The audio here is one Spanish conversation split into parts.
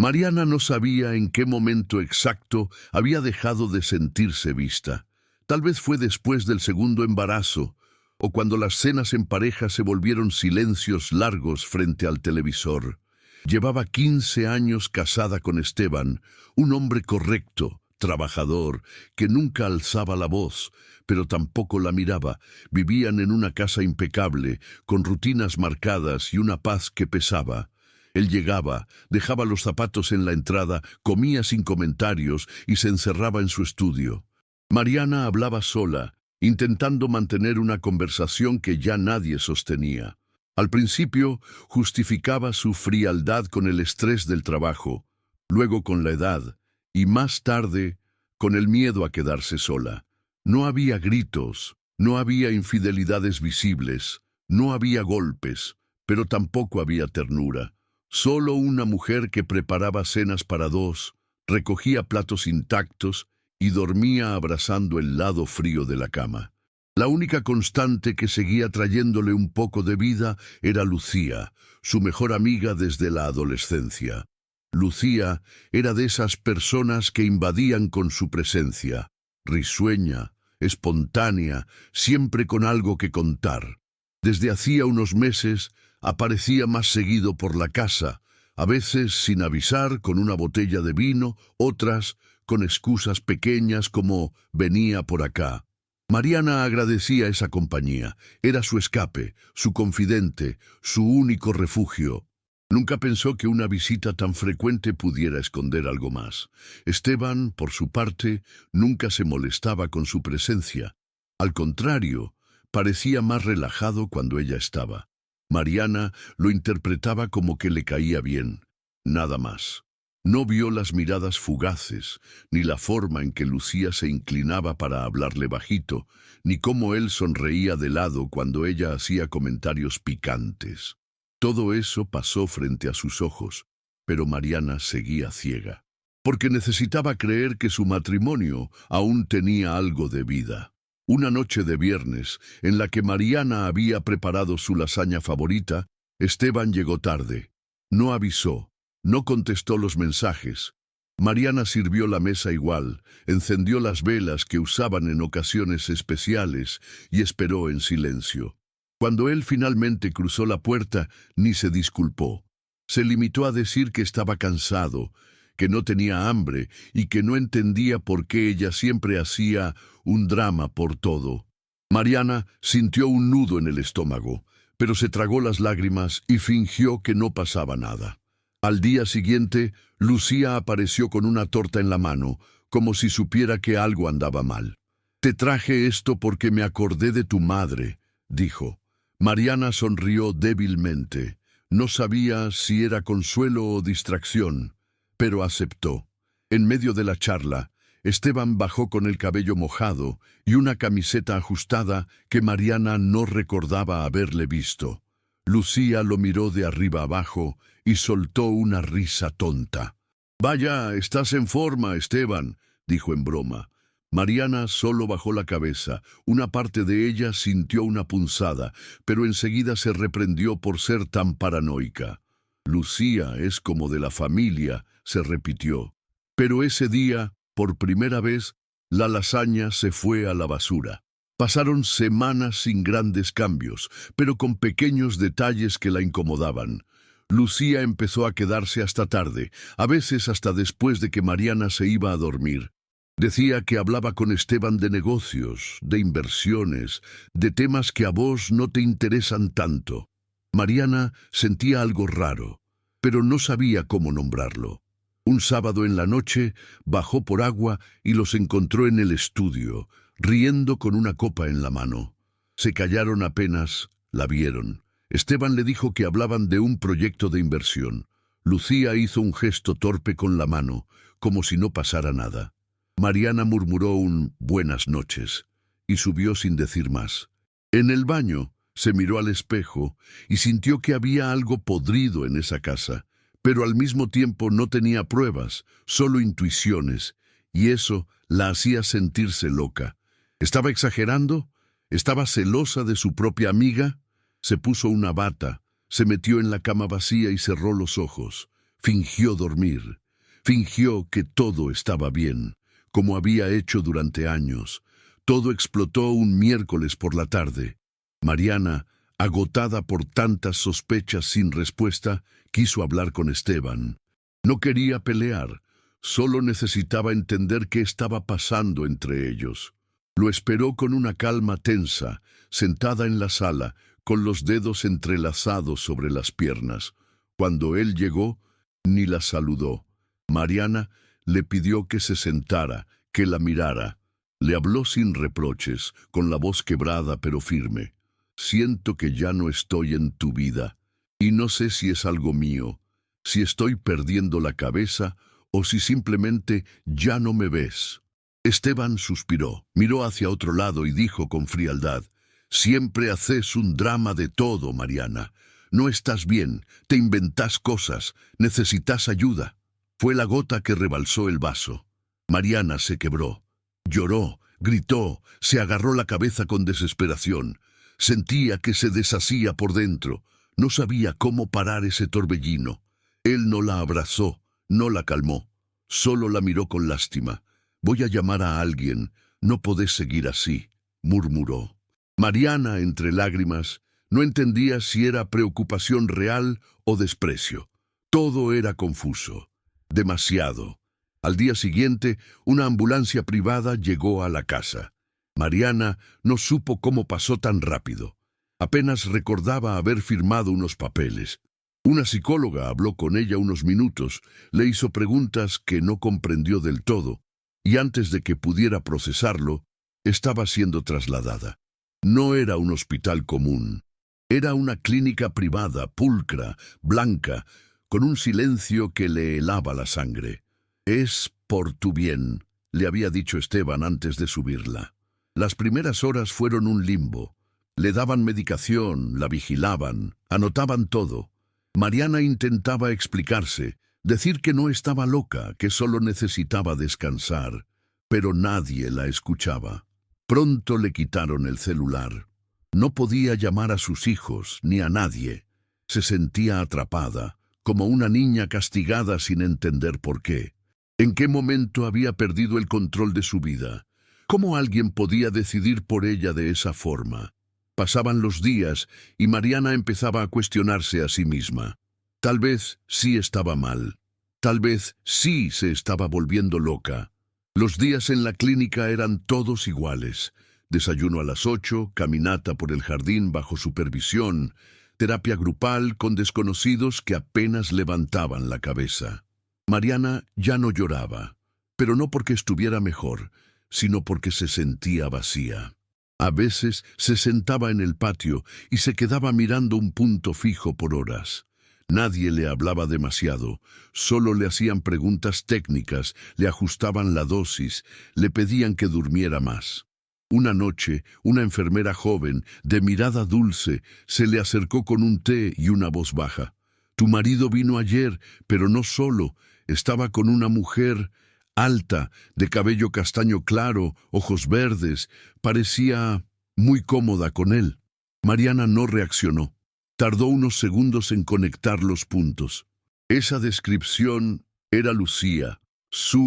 Mariana no sabía en qué momento exacto había dejado de sentirse vista. Tal vez fue después del segundo embarazo, o cuando las cenas en pareja se volvieron silencios largos frente al televisor. Llevaba 15 años casada con Esteban, un hombre correcto, trabajador, que nunca alzaba la voz, pero tampoco la miraba. Vivían en una casa impecable, con rutinas marcadas y una paz que pesaba. Él llegaba, dejaba los zapatos en la entrada, comía sin comentarios y se encerraba en su estudio. Mariana hablaba sola, intentando mantener una conversación que ya nadie sostenía. Al principio justificaba su frialdad con el estrés del trabajo, luego con la edad y más tarde con el miedo a quedarse sola. No había gritos, no había infidelidades visibles, no había golpes, pero tampoco había ternura. Solo una mujer que preparaba cenas para dos, recogía platos intactos y dormía abrazando el lado frío de la cama. La única constante que seguía trayéndole un poco de vida era Lucía, su mejor amiga desde la adolescencia. Lucía era de esas personas que invadían con su presencia, risueña, espontánea, siempre con algo que contar. Desde hacía unos meses aparecía más seguido por la casa, a veces sin avisar con una botella de vino, otras con excusas pequeñas como venía por acá. Mariana agradecía esa compañía, era su escape, su confidente, su único refugio. Nunca pensó que una visita tan frecuente pudiera esconder algo más. Esteban, por su parte, nunca se molestaba con su presencia. Al contrario, parecía más relajado cuando ella estaba. Mariana lo interpretaba como que le caía bien, nada más. No vio las miradas fugaces, ni la forma en que Lucía se inclinaba para hablarle bajito, ni cómo él sonreía de lado cuando ella hacía comentarios picantes. Todo eso pasó frente a sus ojos, pero Mariana seguía ciega, porque necesitaba creer que su matrimonio aún tenía algo de vida. Una noche de viernes, en la que Mariana había preparado su lasaña favorita, Esteban llegó tarde. No avisó, no contestó los mensajes. Mariana sirvió la mesa igual, encendió las velas que usaban en ocasiones especiales y esperó en silencio. Cuando él finalmente cruzó la puerta, ni se disculpó. Se limitó a decir que estaba cansado, que no tenía hambre y que no entendía por qué ella siempre hacía un drama por todo. Mariana sintió un nudo en el estómago, pero se tragó las lágrimas y fingió que no pasaba nada. Al día siguiente, Lucía apareció con una torta en la mano, como si supiera que algo andaba mal. «Te traje esto porque me acordé de tu madre», dijo. Mariana sonrió débilmente. No sabía si era consuelo o distracción, pero aceptó. En medio de la charla, Esteban bajó con el cabello mojado y una camiseta ajustada que Mariana no recordaba haberle visto. Lucía lo miró de arriba abajo y soltó una risa tonta. «Vaya, estás en forma, Esteban», dijo en broma. Mariana solo bajó la cabeza. Una parte de ella sintió una punzada, pero enseguida se reprendió por ser tan paranoica. «Lucía es como de la familia», se repitió. Pero ese día, por primera vez, la lasaña se fue a la basura. Pasaron semanas sin grandes cambios, pero con pequeños detalles que la incomodaban. Lucía empezó a quedarse hasta tarde, a veces hasta después de que Mariana se iba a dormir. Decía que hablaba con Esteban de negocios, de inversiones, de temas que a vos no te interesan tanto. Mariana sentía algo raro, pero no sabía cómo nombrarlo. Un sábado en la noche bajó por agua y los encontró en el estudio, riendo con una copa en la mano. Se callaron apenas la vieron. Esteban le dijo que hablaban de un proyecto de inversión. Lucía hizo un gesto torpe con la mano, como si no pasara nada. Mariana murmuró un «buenas noches» y subió sin decir más. En el baño se miró al espejo y sintió que había algo podrido en esa casa, pero al mismo tiempo no tenía pruebas, solo intuiciones, y eso la hacía sentirse loca. ¿Estaba exagerando? ¿Estaba celosa de su propia amiga? Se puso una bata, se metió en la cama vacía y cerró los ojos. fingió dormir, fingió que todo estaba bien, como había hecho durante años. Todo explotó un miércoles por la tarde. Mariana, agotada por tantas sospechas sin respuesta, quiso hablar con Esteban. No quería pelear, solo necesitaba entender qué estaba pasando entre ellos. Lo esperó con una calma tensa, sentada en la sala, con los dedos entrelazados sobre las piernas. Cuando él llegó, ni la saludó. Mariana le pidió que se sentara, que la mirara. Le habló sin reproches, con la voz quebrada pero firme. Siento que ya no estoy en tu vida, y no sé si es algo mío, si estoy perdiendo la cabeza o si simplemente ya no me ves. Esteban suspiró, miró hacia otro lado y dijo con frialdad: siempre haces un drama de todo, Mariana. No estás bien, te inventás cosas, necesitas ayuda. Fue la gota que rebalsó el vaso. Mariana se quebró. Lloró, gritó, se agarró la cabeza con desesperación. Sentía que se deshacía por dentro. No sabía cómo parar ese torbellino. Él no la abrazó, no la calmó. Solo la miró con lástima. Voy a llamar a alguien. No podés seguir así, murmuró. Mariana, entre lágrimas, no entendía si era preocupación real o desprecio. Todo era confuso. Demasiado. Al día siguiente, una ambulancia privada llegó a la casa. Mariana no supo cómo pasó tan rápido. Apenas recordaba haber firmado unos papeles. Una psicóloga habló con ella unos minutos, le hizo preguntas que no comprendió del todo, y antes de que pudiera procesarlo, estaba siendo trasladada. No era un hospital común. Era una clínica privada, pulcra, blanca, con un silencio que le helaba la sangre. Es por tu bien, le había dicho Esteban antes de subirla. Las primeras horas fueron un limbo. Le daban medicación, la vigilaban, anotaban todo. Mariana intentaba explicarse, decir que no estaba loca, que solo necesitaba descansar, pero nadie la escuchaba. Pronto le quitaron el celular. No podía llamar a sus hijos ni a nadie. Se sentía atrapada, como una niña castigada sin entender por qué. ¿En qué momento había perdido el control de su vida? ¿Cómo alguien podía decidir por ella de esa forma? Pasaban los días y Mariana empezaba a cuestionarse a sí misma. Tal vez sí estaba mal. Tal vez sí se estaba volviendo loca. Los días en la clínica eran todos iguales. Desayuno a las 8, caminata por el jardín bajo supervisión, terapia grupal con desconocidos que apenas levantaban la cabeza. Mariana ya no lloraba, pero no porque estuviera mejor, sino porque se sentía vacía. A veces se sentaba en el patio y se quedaba mirando un punto fijo por horas. Nadie le hablaba demasiado, solo le hacían preguntas técnicas, le ajustaban la dosis, le pedían que durmiera más. Una noche, una enfermera joven, de mirada dulce, se le acercó con un té y una voz baja. Tu marido vino ayer, pero no solo, estaba con una mujer alta, de cabello castaño claro, ojos verdes, parecía muy cómoda con él. Mariana no reaccionó. Tardó unos segundos en conectar los puntos. Esa descripción era Lucía, su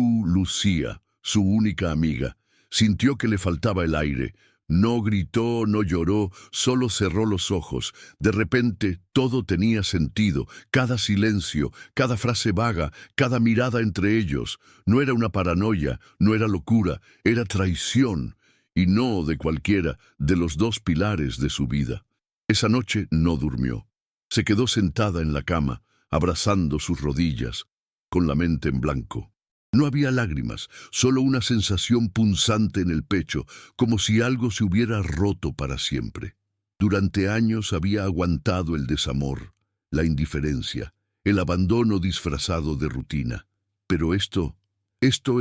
única amiga. Sintió que le faltaba el aire. No gritó, no lloró, solo cerró los ojos. De repente todo tenía sentido, cada silencio, cada frase vaga, cada mirada entre ellos. No era una paranoia, no era locura, era traición. Y no de cualquiera, de los dos pilares de su vida. Esa noche no durmió. Se quedó sentada en la cama, abrazando sus rodillas, con la mente en blanco. No había lágrimas, solo una sensación punzante en el pecho, como si algo se hubiera roto para siempre. Durante años había aguantado el desamor, la indiferencia, el abandono disfrazado de rutina. Pero esto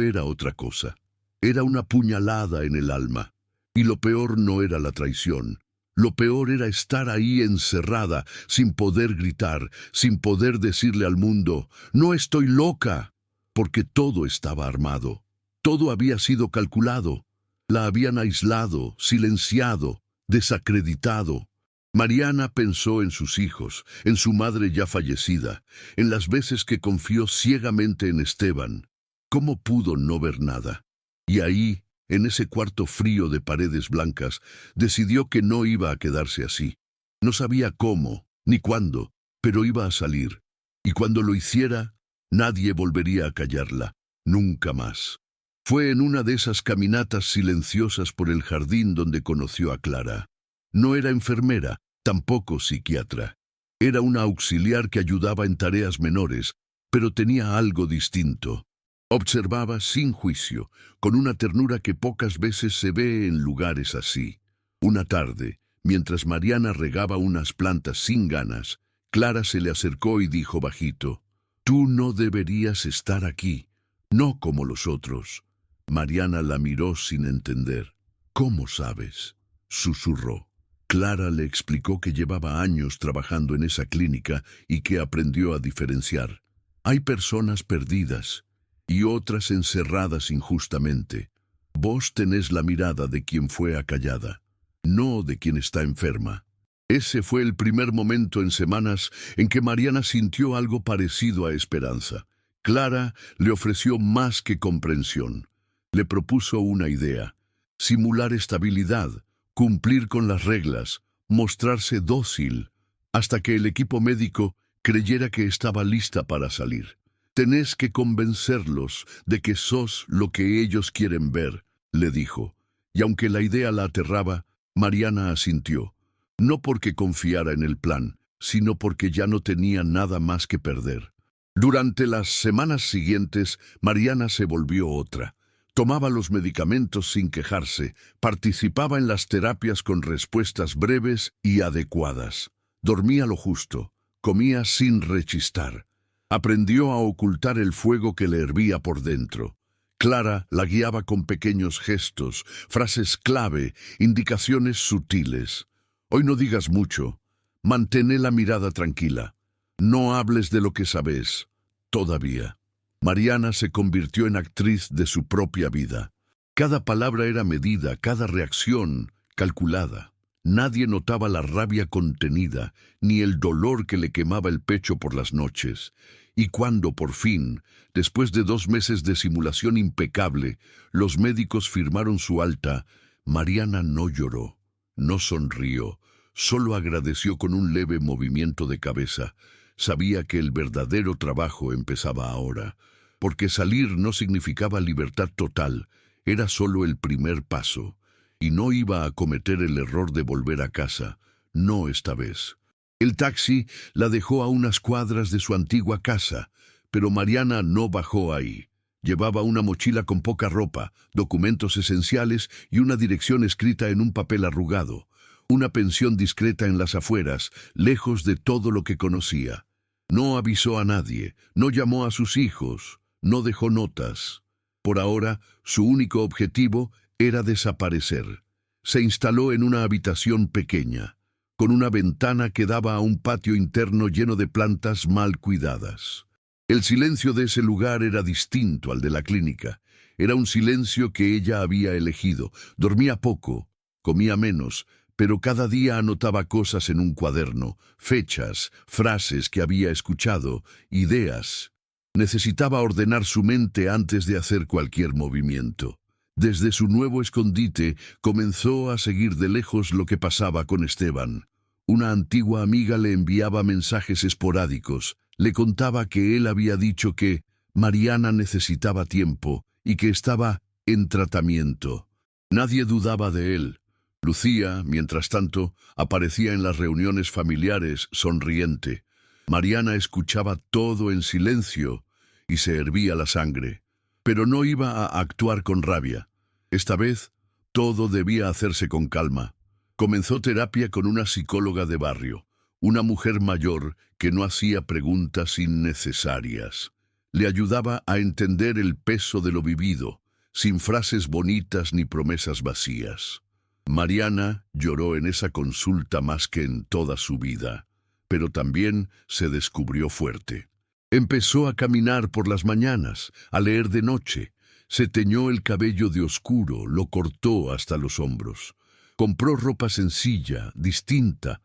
era otra cosa. Era una puñalada en el alma. Y lo peor no era la traición. Lo peor era estar ahí encerrada, sin poder gritar, sin poder decirle al mundo, «No estoy loca», porque todo estaba armado. Todo había sido calculado. La habían aislado, silenciado, desacreditado. Mariana pensó en sus hijos, en su madre ya fallecida, en las veces que confió ciegamente en Esteban. ¿Cómo pudo no ver nada? Y ahí, en ese cuarto frío de paredes blancas, decidió que no iba a quedarse así. No sabía cómo, ni cuándo, pero iba a salir. Y cuando lo hiciera, nadie volvería a callarla, nunca más. Fue en una de esas caminatas silenciosas por el jardín donde conoció a Clara. No era enfermera, tampoco psiquiatra. Era una auxiliar que ayudaba en tareas menores, pero tenía algo distinto. Observaba sin juicio, con una ternura que pocas veces se ve en lugares así. Una tarde, mientras Mariana regaba unas plantas sin ganas, Clara se le acercó y dijo bajito: «Tú no deberías estar aquí, no como los otros». Mariana la miró sin entender. «¿Cómo sabes?», susurró. Clara le explicó que llevaba años trabajando en esa clínica y que aprendió a diferenciar. Hay personas perdidas y otras encerradas injustamente. Vos tenés la mirada de quien fue acallada, no de quien está enferma. Ese fue el primer momento en semanas en que Mariana sintió algo parecido a esperanza. Clara le ofreció más que comprensión. Le propuso una idea: simular estabilidad, cumplir con las reglas, mostrarse dócil, hasta que el equipo médico creyera que estaba lista para salir. «Tenés que convencerlos de que sos lo que ellos quieren ver», le dijo. Y aunque la idea la aterraba, Mariana asintió. No porque confiara en el plan, sino porque ya no tenía nada más que perder. Durante las semanas siguientes, Mariana se volvió otra. Tomaba los medicamentos sin quejarse, participaba en las terapias con respuestas breves y adecuadas. Dormía lo justo, comía sin rechistar. Aprendió a ocultar el fuego que le hervía por dentro. Clara la guiaba con pequeños gestos, frases clave, indicaciones sutiles. «Hoy no digas mucho. Mantén la mirada tranquila. No hables de lo que sabes. Todavía». Mariana se convirtió en actriz de su propia vida. Cada palabra era medida, cada reacción calculada. Nadie notaba la rabia contenida, ni el dolor que le quemaba el pecho por las noches. Y cuando, por fin, después de 2 meses de simulación impecable, los médicos firmaron su alta, Mariana no lloró, no sonrió, solo agradeció con un leve movimiento de cabeza. Sabía que el verdadero trabajo empezaba ahora, porque salir no significaba libertad total, era solo el primer paso, y no iba a cometer el error de volver a casa, no esta vez. El taxi la dejó a unas cuadras de su antigua casa, pero Mariana no bajó ahí. Llevaba una mochila con poca ropa, documentos esenciales y una dirección escrita en un papel arrugado. Una pensión discreta en las afueras, lejos de todo lo que conocía. No avisó a nadie, no llamó a sus hijos, no dejó notas. Por ahora, su único objetivo era desaparecer. Se instaló en una habitación pequeña, con una ventana que daba a un patio interno lleno de plantas mal cuidadas. El silencio de ese lugar era distinto al de la clínica. Era un silencio que ella había elegido. Dormía poco, comía menos, pero cada día anotaba cosas en un cuaderno, fechas, frases que había escuchado, ideas. Necesitaba ordenar su mente antes de hacer cualquier movimiento. Desde su nuevo escondite comenzó a seguir de lejos lo que pasaba con Esteban. Una antigua amiga le enviaba mensajes esporádicos, le contaba que él había dicho que Mariana necesitaba tiempo y que estaba en tratamiento. Nadie dudaba de él. Lucía, mientras tanto, aparecía en las reuniones familiares sonriente. Mariana escuchaba todo en silencio y se hervía la sangre. Pero no iba a actuar con rabia. Esta vez, todo debía hacerse con calma. Comenzó terapia con una psicóloga de barrio, una mujer mayor que no hacía preguntas innecesarias. Le ayudaba a entender el peso de lo vivido, sin frases bonitas ni promesas vacías. Mariana lloró en esa consulta más que en toda su vida, pero también se descubrió fuerte. Empezó a caminar por las mañanas, a leer de noche. Se teñó el cabello de oscuro, lo cortó hasta los hombros. Compró ropa sencilla, distinta,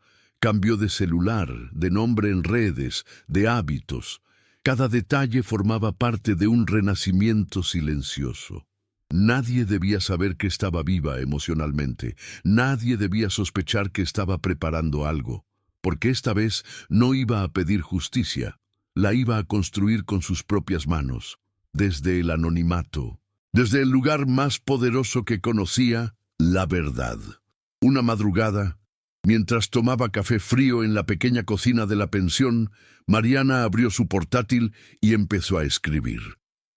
Cambió de celular, de nombre en redes, de hábitos. Cada detalle formaba parte de un renacimiento silencioso. Nadie debía saber que estaba viva emocionalmente. Nadie debía sospechar que estaba preparando algo, porque esta vez no iba a pedir justicia. La iba a construir con sus propias manos, desde el anonimato, desde el lugar más poderoso que conocía, la verdad. Una madrugada, mientras tomaba café frío en la pequeña cocina de la pensión, Mariana abrió su portátil y empezó a escribir.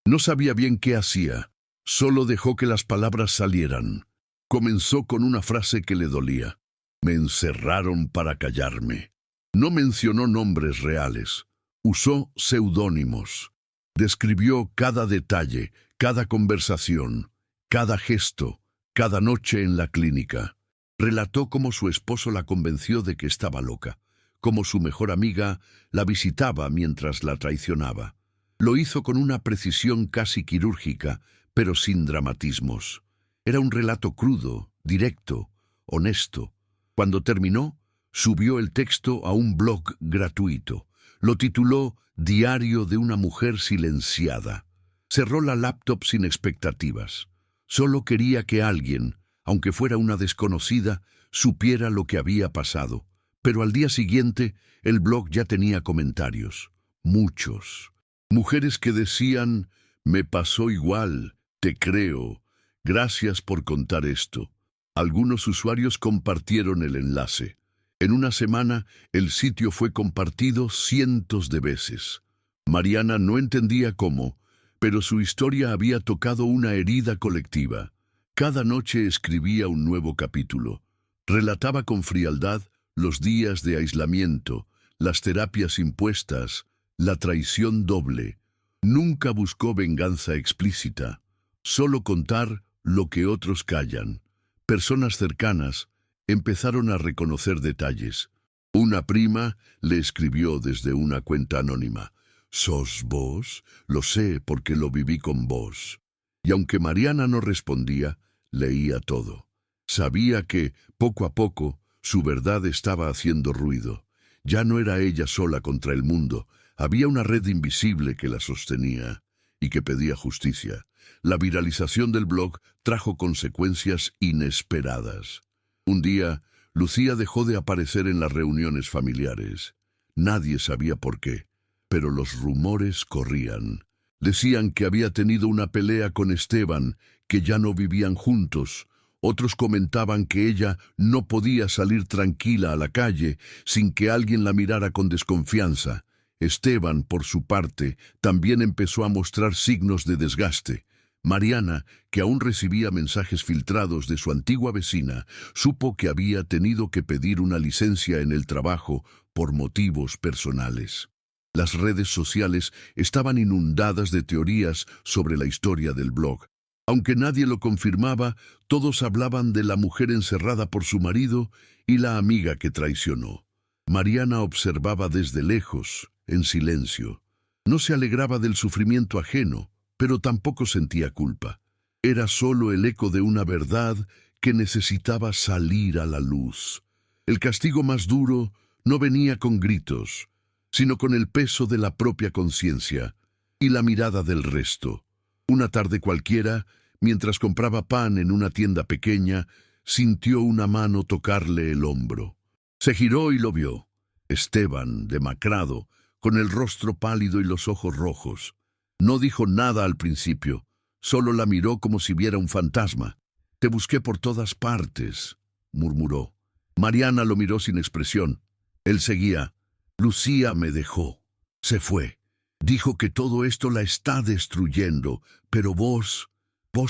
No sabía bien qué hacía, solo dejó que las palabras salieran. Comenzó con una frase que le dolía. Me encerraron para callarme. No mencionó nombres reales. Usó seudónimos. Describió cada detalle, cada conversación, cada gesto, cada noche en la clínica. Relató cómo su esposo la convenció de que estaba loca, cómo su mejor amiga la visitaba mientras la traicionaba. Lo hizo con una precisión casi quirúrgica, pero sin dramatismos. Era un relato crudo, directo, honesto. Cuando terminó, subió el texto a un blog gratuito. Lo tituló Diario de una mujer silenciada. Cerró la laptop sin expectativas. Solo quería que alguien, aunque fuera una desconocida, supiera lo que había pasado. Pero al día siguiente, el blog ya tenía comentarios. Muchos. Mujeres que decían, me pasó igual, te creo, gracias por contar esto. Algunos usuarios compartieron el enlace. En una semana, el sitio fue compartido cientos de veces. Mariana no entendía cómo, pero su historia había tocado una herida colectiva. Cada noche escribía un nuevo capítulo. Relataba con frialdad los días de aislamiento, las terapias impuestas, la traición doble. Nunca buscó venganza explícita, solo contar lo que otros callan. Personas cercanas empezaron a reconocer detalles. Una prima le escribió desde una cuenta anónima. ¿Sos vos? Lo sé porque lo viví con vos. Y aunque Mariana no respondía, leía todo. Sabía que, poco a poco, su verdad estaba haciendo ruido. Ya no era ella sola contra el mundo. Había una red invisible que la sostenía y que pedía justicia. La viralización del blog trajo consecuencias inesperadas. Un día, Lucía dejó de aparecer en las reuniones familiares. Nadie sabía por qué, pero los rumores corrían. Decían que había tenido una pelea con Esteban, que ya no vivían juntos. Otros comentaban que ella no podía salir tranquila a la calle sin que alguien la mirara con desconfianza. Esteban, por su parte, también empezó a mostrar signos de desgaste. Mariana, que aún recibía mensajes filtrados de su antigua vecina, supo que había tenido que pedir una licencia en el trabajo por motivos personales. Las redes sociales estaban inundadas de teorías sobre la historia del blog. Aunque nadie lo confirmaba, todos hablaban de la mujer encerrada por su marido y la amiga que traicionó. Mariana observaba desde lejos, en silencio. No se alegraba del sufrimiento ajeno, pero tampoco sentía culpa. Era solo el eco de una verdad que necesitaba salir a la luz. El castigo más duro no venía con gritos, sino con el peso de la propia conciencia y la mirada del resto. Una tarde cualquiera, mientras compraba pan en una tienda pequeña, sintió una mano tocarle el hombro. Se giró y lo vio. Esteban, demacrado, con el rostro pálido y los ojos rojos. No dijo nada al principio, solo la miró como si viera un fantasma. «Te busqué por todas partes», murmuró. Mariana lo miró sin expresión. Él seguía. «Lucía me dejó. Se fue. Dijo que todo esto la está destruyendo, pero vos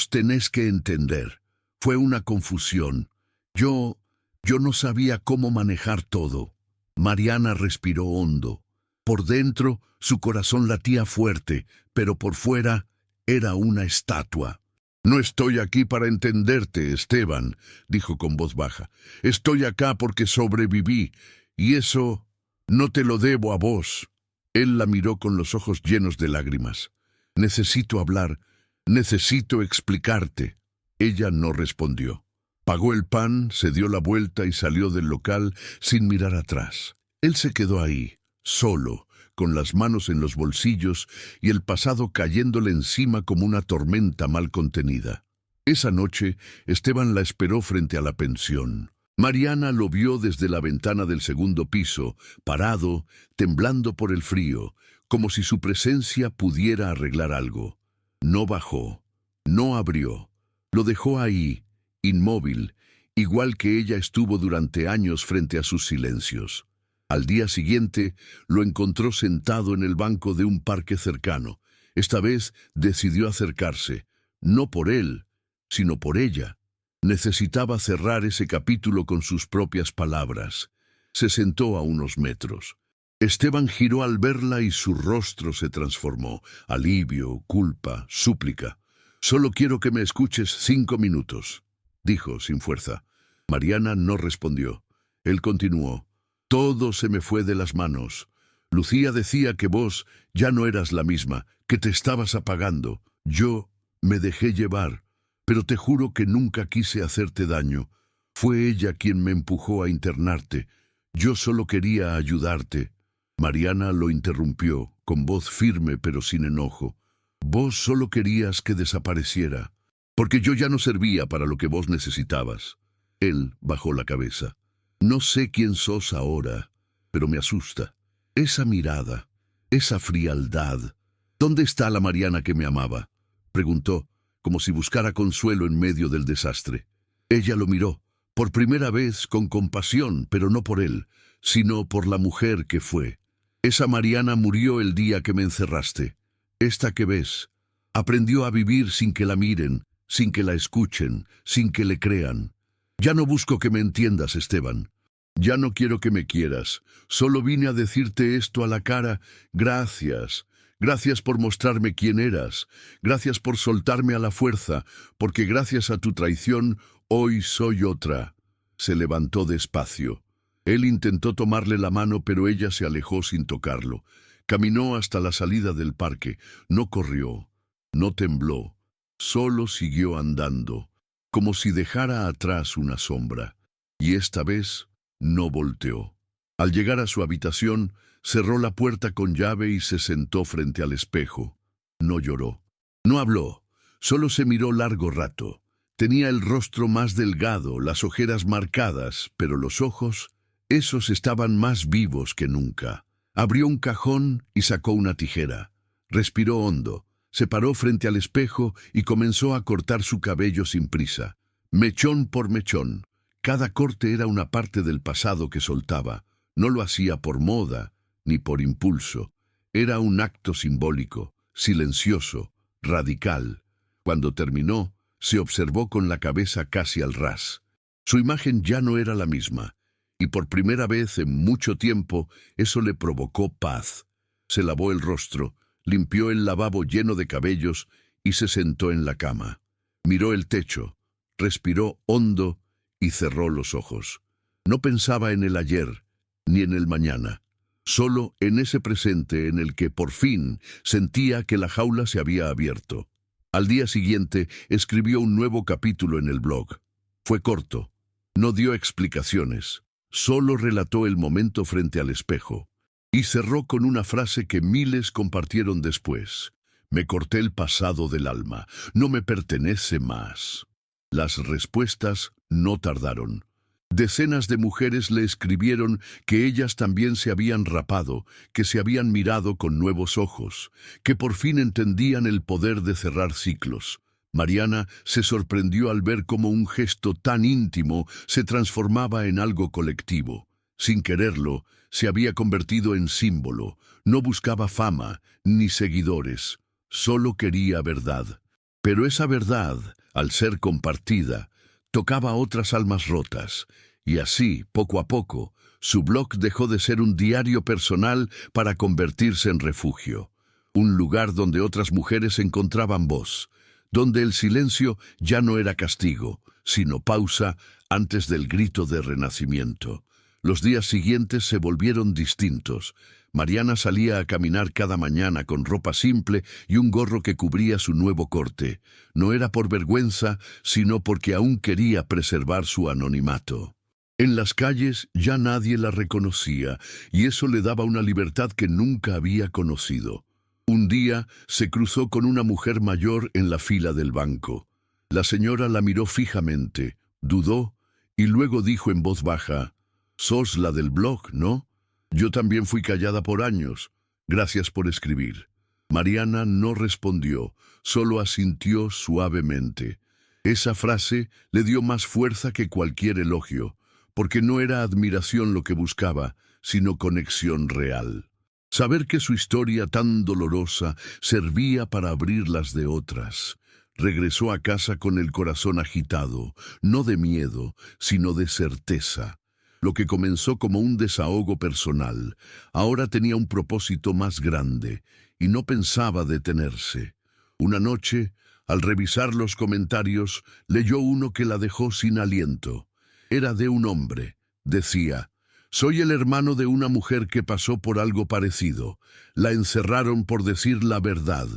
tenés que entender. Fue una confusión. Yo no sabía cómo manejar todo». Mariana respiró hondo. Por dentro, su corazón latía fuerte, pero por fuera era una estatua. «No estoy aquí para entenderte, Esteban», dijo con voz baja. «Estoy acá porque sobreviví, y eso no te lo debo a vos». Él la miró con los ojos llenos de lágrimas. «Necesito hablar, necesito explicarte». Ella no respondió. Pagó el pan, se dio la vuelta y salió del local sin mirar atrás. Él se quedó ahí, solo, con las manos en los bolsillos y el pasado cayéndole encima como una tormenta mal contenida. Esa noche, Esteban la esperó frente a la pensión. Mariana lo vio desde la ventana del segundo piso, parado, temblando por el frío, como si su presencia pudiera arreglar algo. No bajó, no abrió, lo dejó ahí, inmóvil, igual que ella estuvo durante años frente a sus silencios. Al día siguiente, lo encontró sentado en el banco de un parque cercano. Esta vez decidió acercarse, no por él, sino por ella. Necesitaba cerrar ese capítulo con sus propias palabras. Se sentó a unos metros. Esteban giró al verla y su rostro se transformó. Alivio, culpa, súplica. «Solo quiero que me escuches 5 minutos», dijo sin fuerza. Mariana no respondió. Él continuó. «Todo se me fue de las manos. Lucía decía que vos ya no eras la misma, que te estabas apagando. Yo me dejé llevar, pero te juro que nunca quise hacerte daño. Fue ella quien me empujó a internarte. Yo solo quería ayudarte». Mariana lo interrumpió, con voz firme pero sin enojo. «Vos solo querías que desapareciera, porque yo ya no servía para lo que vos necesitabas». Él bajó la cabeza. «No sé quién sos ahora, pero me asusta. Esa mirada, esa frialdad. ¿Dónde está la Mariana que me amaba?», preguntó, como si buscara consuelo en medio del desastre. Ella lo miró, por primera vez con compasión, pero no por él, sino por la mujer que fue. «Esa Mariana murió el día que me encerraste. Esta que ves, aprendió a vivir sin que la miren, sin que la escuchen, sin que le crean. Ya no busco que me entiendas, Esteban. Ya no quiero que me quieras. Solo vine a decirte esto a la cara. Gracias. Gracias por mostrarme quién eras. Gracias por soltarme a la fuerza, porque gracias a tu traición, hoy soy otra». Se levantó despacio. Él intentó tomarle la mano, pero ella se alejó sin tocarlo. Caminó hasta la salida del parque. No corrió, no tembló. Solo siguió andando, como si dejara atrás una sombra. Y esta vez no volteó. Al llegar a su habitación, cerró la puerta con llave y se sentó frente al espejo. No lloró. No habló. Solo se miró largo rato. Tenía el rostro más delgado, las ojeras marcadas, pero los ojos, esos estaban más vivos que nunca. Abrió un cajón y sacó una tijera. Respiró hondo. Se paró frente al espejo y comenzó a cortar su cabello sin prisa. Mechón por mechón. Cada corte era una parte del pasado que soltaba. No lo hacía por moda, ni por impulso. Era un acto simbólico, silencioso, radical. Cuando terminó, se observó con la cabeza casi al ras. Su imagen ya no era la misma, y por primera vez en mucho tiempo eso le provocó paz. Se lavó el rostro, limpió el lavabo lleno de cabellos y se sentó en la cama. Miró el techo, respiró hondo y cerró los ojos. No pensaba en el ayer, ni en el mañana, solo en ese presente en el que por fin sentía que la jaula se había abierto. Al día siguiente escribió un nuevo capítulo en el blog. Fue corto, no dio explicaciones, solo relató el momento frente al espejo. Y cerró con una frase que miles compartieron después. «Me corté el pasado del alma, no me pertenece más». Las respuestas no tardaron. Decenas de mujeres le escribieron que ellas también se habían rapado, que se habían mirado con nuevos ojos, que por fin entendían el poder de cerrar ciclos. Mariana se sorprendió al ver cómo un gesto tan íntimo se transformaba en algo colectivo. Sin quererlo, se había convertido en símbolo. No buscaba fama ni seguidores, solo quería verdad. Pero esa verdad, al ser compartida, tocaba a otras almas rotas, y así, poco a poco, su blog dejó de ser un diario personal para convertirse en refugio, un lugar donde otras mujeres encontraban voz, donde el silencio ya no era castigo, sino pausa antes del grito de renacimiento. Los días siguientes se volvieron distintos. Mariana salía a caminar cada mañana con ropa simple y un gorro que cubría su nuevo corte. No era por vergüenza, sino porque aún quería preservar su anonimato. En las calles ya nadie la reconocía, y eso le daba una libertad que nunca había conocido. Un día se cruzó con una mujer mayor en la fila del banco. La señora la miró fijamente, dudó, y luego dijo en voz baja: «Sos la del blog, ¿no? Yo también fui callada por años. Gracias por escribir». Mariana no respondió, solo asintió suavemente. Esa frase le dio más fuerza que cualquier elogio, porque no era admiración lo que buscaba, sino conexión real. Saber que su historia tan dolorosa servía para abrir las de otras. Regresó a casa con el corazón agitado, no de miedo, sino de certeza. Lo que comenzó como un desahogo personal, ahora tenía un propósito más grande, y no pensaba detenerse. Una noche, al revisar los comentarios, leyó uno que la dejó sin aliento. Era de un hombre. Decía: «Soy el hermano de una mujer que pasó por algo parecido. La encerraron por decir la verdad.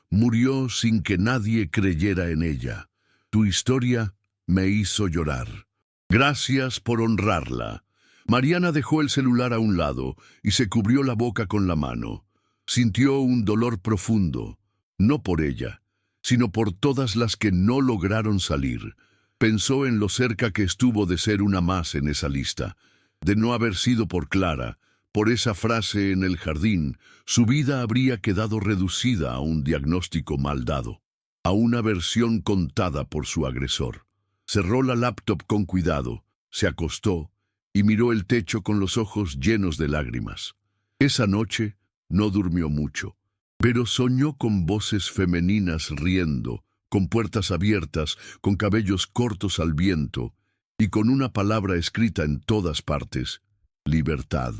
Murió sin que nadie creyera en ella. Tu historia me hizo llorar. Gracias por honrarla». Mariana dejó el celular a un lado y se cubrió la boca con la mano. Sintió un dolor profundo, no por ella, sino por todas las que no lograron salir. Pensó en lo cerca que estuvo de ser una más en esa lista. De no haber sido por Clara, por esa frase en el jardín, su vida habría quedado reducida a un diagnóstico mal dado, a una versión contada por su agresor. Cerró la laptop con cuidado, se acostó y miró el techo con los ojos llenos de lágrimas. Esa noche no durmió mucho, pero soñó con voces femeninas riendo, con puertas abiertas, con cabellos cortos al viento y con una palabra escrita en todas partes: libertad.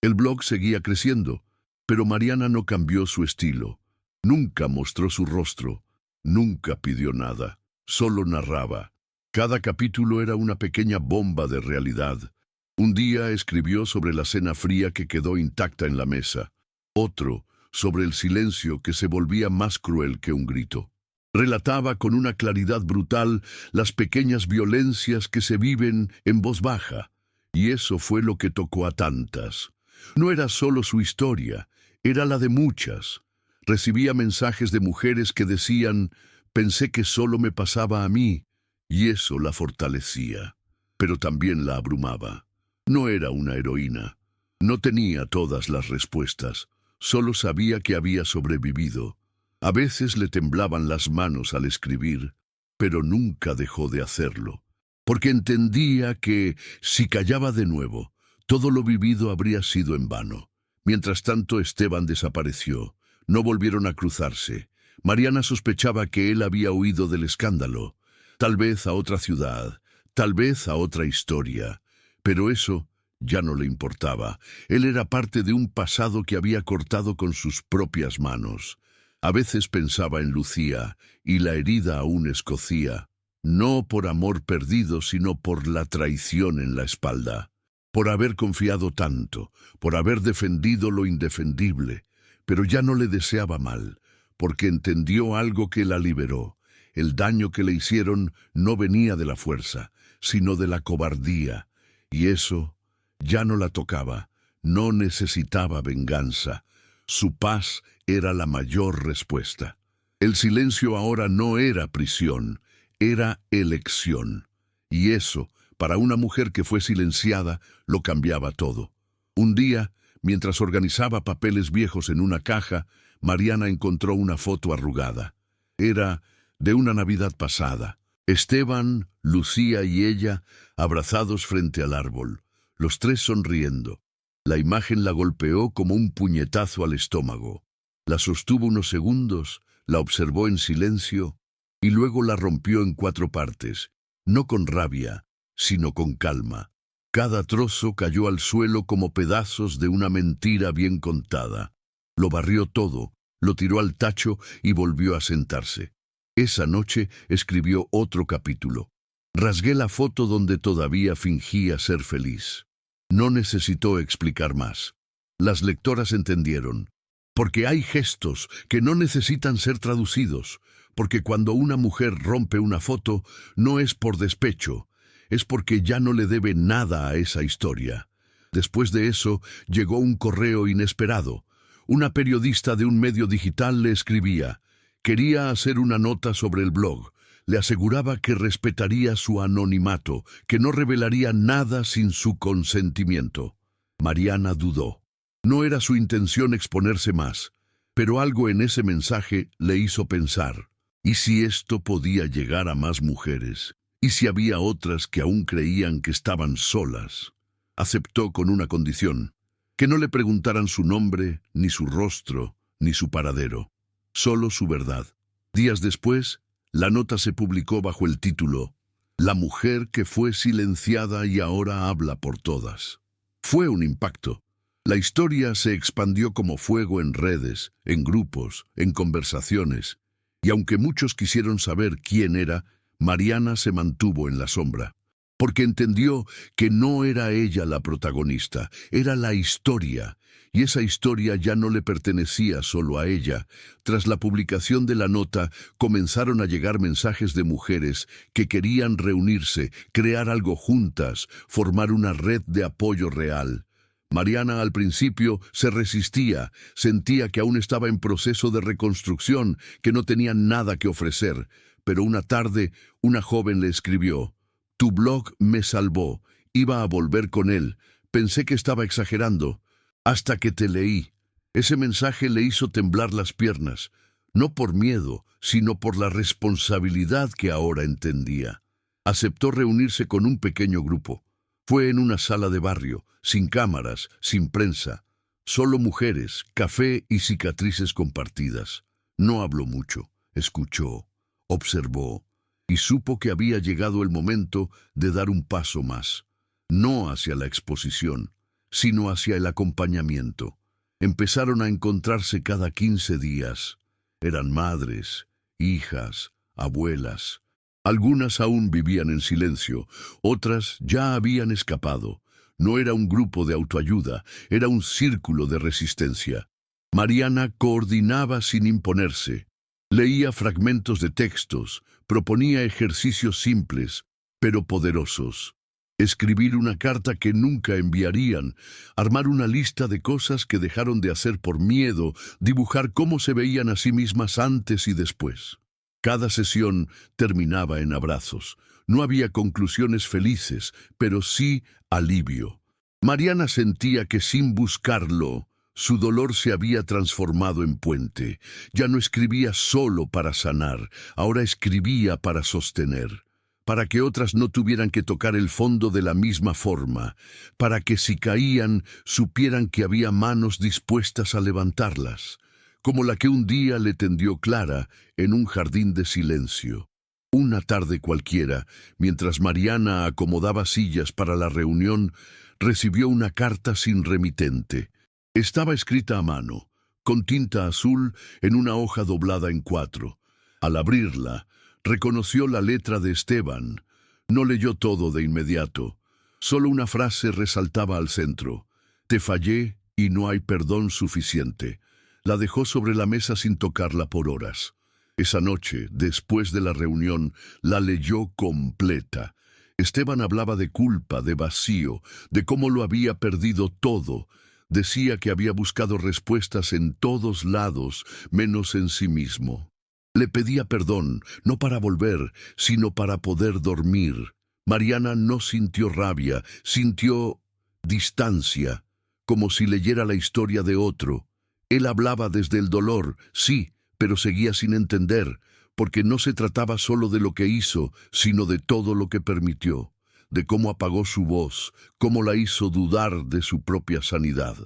El blog seguía creciendo, pero Mariana no cambió su estilo. Nunca mostró su rostro, nunca pidió nada, solo narraba. Cada capítulo era una pequeña bomba de realidad. Un día escribió sobre la cena fría que quedó intacta en la mesa. Otro, sobre el silencio que se volvía más cruel que un grito. Relataba con una claridad brutal las pequeñas violencias que se viven en voz baja. Y eso fue lo que tocó a tantas. No era solo su historia, era la de muchas. Recibía mensajes de mujeres que decían: «Pensé que solo me pasaba a mí», y eso la fortalecía, pero también la abrumaba. No era una heroína. No tenía todas las respuestas. Solo sabía que había sobrevivido. A veces le temblaban las manos al escribir, pero nunca dejó de hacerlo, porque entendía que, si callaba de nuevo, todo lo vivido habría sido en vano. Mientras tanto, Esteban desapareció. No volvieron a cruzarse. Mariana sospechaba que él había huido del escándalo. Tal vez a otra ciudad, tal vez a otra historia, pero eso ya no le importaba. Él era parte de un pasado que había cortado con sus propias manos. A veces pensaba en Lucía, y la herida aún escocía, no por amor perdido, sino por la traición en la espalda, por haber confiado tanto, por haber defendido lo indefendible. Pero ya no le deseaba mal, porque entendió algo que la liberó. El daño que le hicieron no venía de la fuerza, sino de la cobardía, y eso ya no la tocaba. No necesitaba venganza. Su paz era la mayor respuesta. El silencio ahora no era prisión, era elección. Y eso, para una mujer que fue silenciada, lo cambiaba todo. Un día, mientras organizaba papeles viejos en una caja, Mariana encontró una foto arrugada. Era de una Navidad pasada. Esteban, Lucía y ella abrazados frente al árbol, los tres sonriendo. La imagen la golpeó como un puñetazo al estómago. La sostuvo unos segundos, la observó en silencio y luego la rompió en 4 partes, no con rabia, sino con calma. Cada trozo cayó al suelo como pedazos de una mentira bien contada. Lo barrió todo, lo tiró al tacho y volvió a sentarse. Esa noche escribió otro capítulo. Rasgué la foto donde todavía fingía ser feliz. No necesitó explicar más. Las lectoras entendieron. Porque hay gestos que no necesitan ser traducidos, porque cuando una mujer rompe una foto, no es por despecho, es porque ya no le debe nada a esa historia. Después de eso, llegó un correo inesperado. Una periodista de un medio digital le escribía. Quería hacer una nota sobre el blog. Le aseguraba que respetaría su anonimato, que no revelaría nada sin su consentimiento. Mariana dudó. No era su intención exponerse más, pero algo en ese mensaje le hizo pensar. ¿Y si esto podía llegar a más mujeres? ¿Y si había otras que aún creían que estaban solas? Aceptó con una condición, que no le preguntaran su nombre, ni su rostro, ni su paradero, solo su verdad. Días después, la nota se publicó bajo el título La mujer que fue silenciada y ahora habla por todas. Fue un impacto. La historia se expandió como fuego en redes, en grupos, en conversaciones, y aunque muchos quisieron saber quién era, Mariana se mantuvo en la sombra, porque entendió que no era ella la protagonista, era la historia, y esa historia ya no le pertenecía solo a ella. Tras la publicación de la nota, comenzaron a llegar mensajes de mujeres que querían reunirse, crear algo juntas, formar una red de apoyo real. Mariana al principio se resistía, sentía que aún estaba en proceso de reconstrucción, que no tenía nada que ofrecer, pero una tarde una joven le escribió: «Tu blog me salvó, iba a volver con él, pensé que estaba exagerando, hasta que te leí». Ese mensaje le hizo temblar las piernas, no por miedo, sino por la responsabilidad que ahora entendía. Aceptó reunirse con un pequeño grupo. Fue en una sala de barrio, sin cámaras, sin prensa, solo mujeres, café y cicatrices compartidas. No habló mucho, escuchó, observó, y supo que había llegado el momento de dar un paso más, no hacia la exposición, sino hacia el acompañamiento. Empezaron a encontrarse cada 15 días. Eran madres, hijas, abuelas. Algunas aún vivían en silencio, otras ya habían escapado. No era un grupo de autoayuda, era un círculo de resistencia. Mariana coordinaba sin imponerse. Leía fragmentos de textos, proponía ejercicios simples, pero poderosos. Escribir una carta que nunca enviarían, armar una lista de cosas que dejaron de hacer por miedo, dibujar cómo se veían a sí mismas antes y después. Cada sesión terminaba en abrazos. No había conclusiones felices, pero sí alivio. Mariana sentía que sin buscarlo, su dolor se había transformado en puente. Ya no escribía solo para sanar, ahora escribía para sostener, para que otras no tuvieran que tocar el fondo de la misma forma, para que si caían supieran que había manos dispuestas a levantarlas, como la que un día le tendió Clara en un jardín de silencio. Una tarde cualquiera, mientras Mariana acomodaba sillas para la reunión, recibió una carta sin remitente. Estaba escrita a mano, con tinta azul, en una hoja doblada en 4. Al abrirla, reconoció la letra de Esteban. No leyó todo de inmediato. Solo una frase resaltaba al centro: «Te fallé y no hay perdón suficiente». La dejó sobre la mesa sin tocarla por horas. Esa noche, después de la reunión, la leyó completa. Esteban hablaba de culpa, de vacío, de cómo lo había perdido todo. Decía que había buscado respuestas en todos lados, menos en sí mismo. Le pedía perdón, no para volver, sino para poder dormir. Mariana no sintió rabia, sintió distancia, como si leyera la historia de otro. Él hablaba desde el dolor, sí, pero seguía sin entender, porque no se trataba solo de lo que hizo, sino de todo lo que permitió, de cómo apagó su voz, cómo la hizo dudar de su propia sanidad.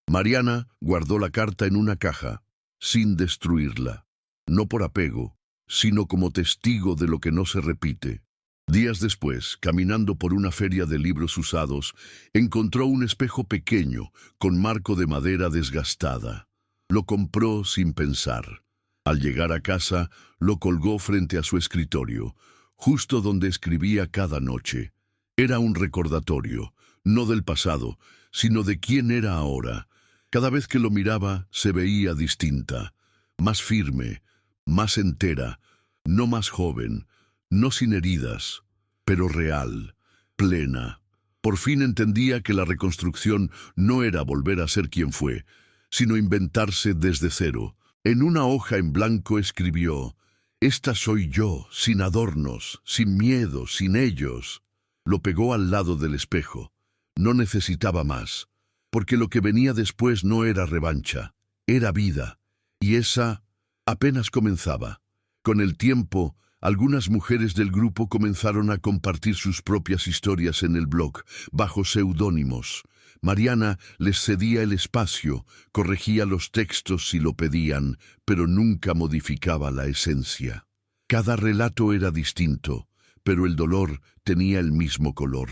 Mariana guardó la carta en una caja, sin destruirla, no por apego, sino como testigo de lo que no se repite. Días después, caminando por una feria de libros usados, encontró un espejo pequeño, con marco de madera desgastada. Lo compró sin pensar. Al llegar a casa, lo colgó frente a su escritorio, justo donde escribía cada noche. Era un recordatorio, no del pasado, sino de quién era ahora. Cada vez que lo miraba se veía distinta, más firme, más entera, no más joven, no sin heridas, pero real, plena. Por fin entendía que la reconstrucción no era volver a ser quien fue, sino inventarse desde cero. En una hoja en blanco escribió: «Esta soy yo, sin adornos, sin miedo, sin ellos». Lo pegó al lado del espejo. No necesitaba más, porque lo que venía después no era revancha, era vida, y esa apenas comenzaba. Con el tiempo, algunas mujeres del grupo comenzaron a compartir sus propias historias en el blog, bajo seudónimos. Mariana les cedía el espacio, corregía los textos si lo pedían, pero nunca modificaba la esencia. Cada relato era distinto, pero el dolor tenía el mismo color.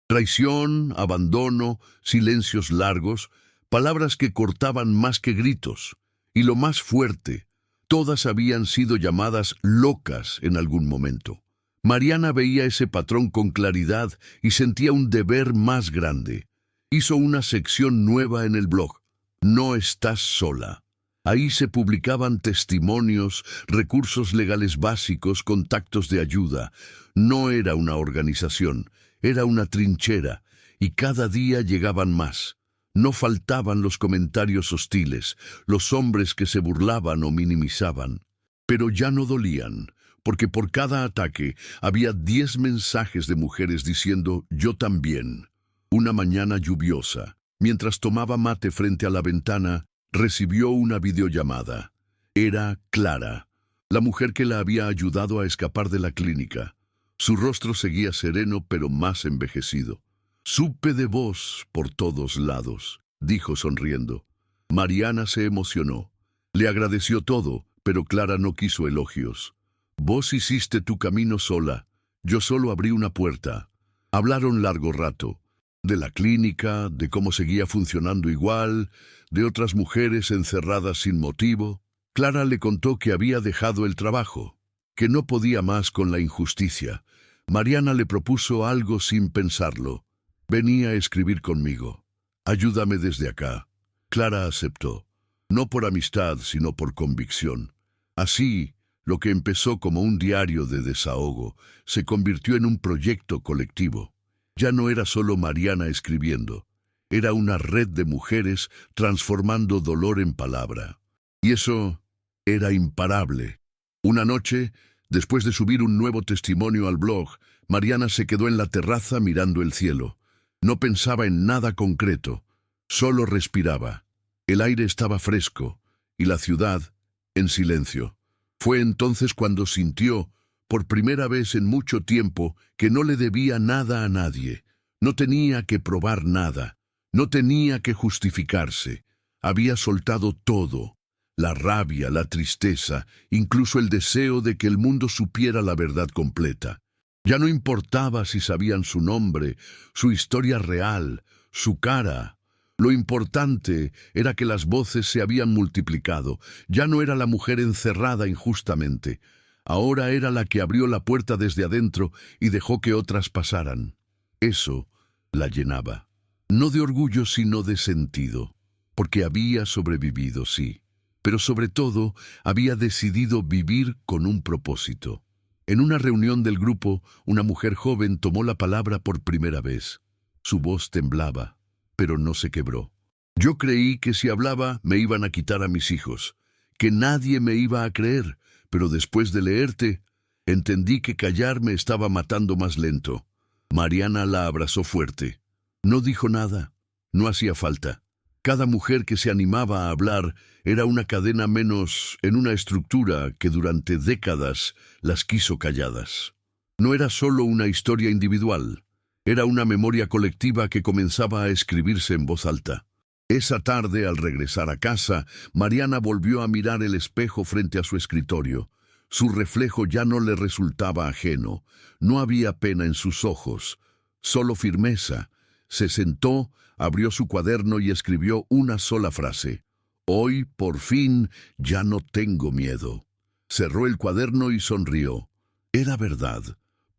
Traición, abandono, silencios largos, palabras que cortaban más que gritos. Y lo más fuerte, todas habían sido llamadas locas en algún momento. Mariana veía ese patrón con claridad y sentía un deber más grande. Hizo una sección nueva en el blog: «No estás sola». Ahí se publicaban testimonios, recursos legales básicos, contactos de ayuda. No era una organización, era una trinchera, y cada día llegaban más. No faltaban los comentarios hostiles, los hombres que se burlaban o minimizaban. Pero ya no dolían, porque por cada ataque había 10 mensajes de mujeres diciendo «yo también». Una mañana lluviosa, mientras tomaba mate frente a la ventana, recibió una videollamada. Era Clara, la mujer que la había ayudado a escapar de la clínica. Su rostro seguía sereno pero más envejecido. «Supe de vos por todos lados», dijo sonriendo. Mariana se emocionó. Le agradeció todo, pero Clara no quiso elogios. «Vos hiciste tu camino sola, yo solo abrí una puerta». Hablaron largo rato. De la clínica, de cómo seguía funcionando igual, de otras mujeres encerradas sin motivo. Clara le contó que había dejado el trabajo, que no podía más con la injusticia. Mariana le propuso algo sin pensarlo. «Vení a escribir conmigo. Ayúdame desde acá». Clara aceptó, no por amistad, sino por convicción. Así, lo que empezó como un diario de desahogo se convirtió en un proyecto colectivo. Ya no era solo Mariana escribiendo, era una red de mujeres transformando dolor en palabra. Y eso era imparable. Una noche, después de subir un nuevo testimonio al blog, Mariana se quedó en la terraza mirando el cielo. No pensaba en nada concreto, solo respiraba. El aire estaba fresco y la ciudad en silencio. Fue entonces cuando sintió, por primera vez en mucho tiempo, que no le debía nada a nadie. No tenía que probar nada, no tenía que justificarse. Había soltado todo: la rabia, la tristeza, incluso el deseo de que el mundo supiera la verdad completa. Ya no importaba si sabían su nombre, su historia real, su cara. Lo importante era que las voces se habían multiplicado. Ya no era la mujer encerrada injustamente. Ahora era la que abrió la puerta desde adentro y dejó que otras pasaran. Eso la llenaba. No de orgullo, sino de sentido. Porque había sobrevivido, sí. Pero sobre todo, había decidido vivir con un propósito. En una reunión del grupo, una mujer joven tomó la palabra por primera vez. Su voz temblaba, pero no se quebró. «Yo creí que si hablaba me iban a quitar a mis hijos, que nadie me iba a creer, pero después de leerte, entendí que callar me estaba matando más lento». Mariana la abrazó fuerte. No dijo nada, no hacía falta. Cada mujer que se animaba a hablar era una cadena menos en una estructura que durante décadas las quiso calladas. No era solo una historia individual, era una memoria colectiva que comenzaba a escribirse en voz alta. Esa tarde, al regresar a casa, Mariana volvió a mirar el espejo frente a su escritorio. Su reflejo ya no le resultaba ajeno, no había pena en sus ojos, solo firmeza. Se sentó, abrió su cuaderno y escribió una sola frase: «Hoy, por fin, ya no tengo miedo». Cerró el cuaderno y sonrió. Era verdad.